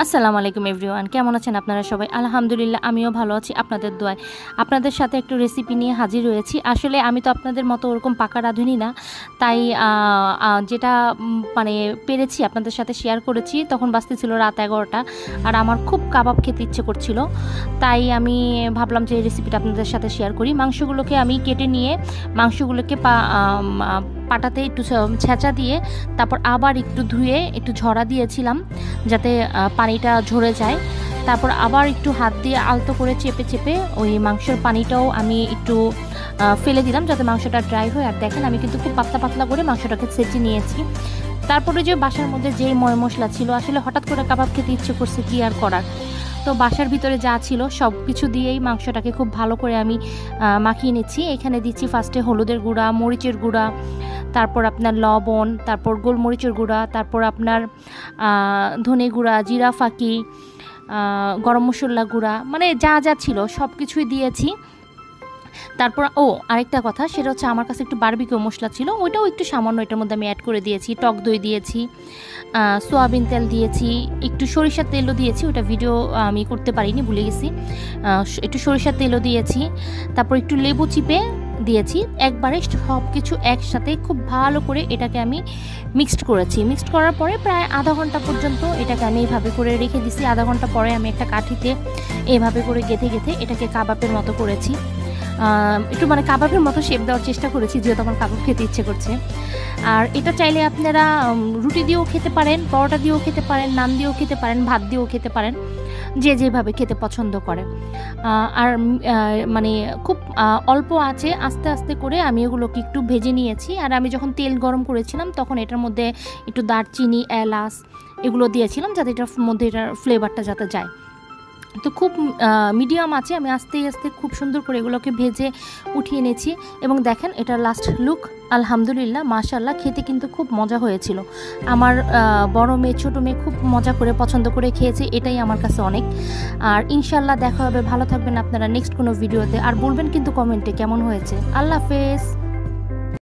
আসসালামু আলাইকুম এভরিওয়ান, কেমন আছেন আপনারা সবাই? আলহামদুলিল্লাহ, আমিও ভালো আছি আপনাদের দোয়ায়। আপনাদের সাথে একটু রেসিপি নিয়ে হাজির হয়েছি। আসলে আমি তো আপনাদের মতো ওরকম পাকা রাঁধুনি না, তাই যেটা মানে পেরেছি আপনাদের সাথে শেয়ার করেছি। তখন বাজতেছিল রাত 11টা, আর আমার খুব কাবাব খেতে ইচ্ছে করছিল, তাই আমি ভাবলাম যে এই রেসিপিটা আপনাদের সাথে শেয়ার করি। মাংসগুলোকে আমি কেটে নিয়ে মাংসগুলোকে পাটাতে একটু ছেঁচা দিয়ে তারপর আবার একটু ধুয়ে একটু ঝরা দিয়েছিলাম যাতে পানিটা ঝরে যায়। তারপর আবার একটু হাত দিয়ে আলতো করে চেপে চেপে ওই মাংসের পানিটাও আমি একটু ফেলে দিলাম যাতে মাংসটা ড্রাই হয়। আর দেখেন আমি কিন্তু খুব পাতলা পাতলা করে মাংসটাকে ছেঁচে নিয়েছি। তারপরে যে বাসার মধ্যে যেই ময় মশলা ছিল, আসলে হঠাৎ করে কাবাব খেতে ইচ্ছে করছে, কি আর করার। তো বাসার ভিতরে যা ছিল সব কিছু দিয়েই মাংসটাকে খুব ভালো করে আমি মাখিয়ে নিচ্ছি। এখানে দিচ্ছি ফার্স্টে হলুদের গুঁড়া, মরিচের গুঁড়া, তারপর আপনার লবণ, তারপর গোলমরিচের গুঁড়া, তারপর আপনার ধনে গুঁড়া, জিরা ফাঁকি, গরম মশলা গুঁড়া, মানে যা যা ছিল সব কিছুই দিয়েছি। তারপর আরেকটা কথা, সেটা হচ্ছে আমার কাছে একটু বারবিকিউ মশলা ছিল, ওইটাও একটু সামান্য এটার মধ্যে আমি অ্যাড করে দিয়েছি। টক দই দিয়েছি, সোয়াবিন তেল দিয়েছি, একটু সরিষার তেলও দিয়েছি, ওটা ভিডিও আমি করতে পারিনি, ভুলে গেছি। একটু সরিষার তেলও দিয়েছি, তারপর একটু লেবু চিপে দিয়েছি। একবারে সব কিছু একসাথে খুব ভালো করে এটাকে আমি মিক্সড করেছি। মিক্সড করার পরে প্রায় আধা ঘন্টা পর্যন্ত এটাকে আমি এইভাবে করে রেখে দিছি। আধা ঘন্টা পরে আমি একটা কাঠিতে এইভাবে করে গেঁথে গেঁথে এটাকে কাবাবের মতো করেছি। একটু মানে কাবাবের মতো শেপ দেওয়ার চেষ্টা করেছি, যেহেতু আমার কাবাব খেতে ইচ্ছে করছে। আর এটা চাইলে আপনারা রুটি দিয়েও খেতে পারেন, পরোটা দিয়েও খেতে পারেন, নান দিয়েও খেতে পারেন, ভাত দিয়েও খেতে পারেন, যে যেভাবে খেতে পছন্দ করে। আর মানে খুব অল্প আছে আস্তে আস্তে করে আমি এগুলোকে একটু ভেজে নিয়েছি। আর আমি যখন তেল গরম করেছিলাম তখন এটার মধ্যে একটু দারচিনি, এলাচ এগুলো দিয়েছিলাম যাতে এটার মধ্যে এটার ফ্লেভারটা যাতে যায়। তো খুব মিডিয়াম আছে আমি আস্তে আস্তে খুব সুন্দর করে এগুলোকে ভেজে উঠিয়ে নিয়েছি। এবং দেখেন এটার লাস্ট লুক, আলহামদুলিল্লাহ, মাশাআল্লাহ, খেতে কিন্তু খুব মজা হয়েছিল। আমার বড় মেয়ে, ছোটো মেয়ে খুব মজা করে পছন্দ করে খেয়েছে, এটাই আমার কাছে অনেক। আর ইনশাআল্লাহ দেখা হবে, ভালো থাকবেন আপনারা নেক্সট কোনো ভিডিওতে। আর বলবেন কিন্তু কমেন্টে কেমন হয়েছে। আল্লাহ হাফেজ।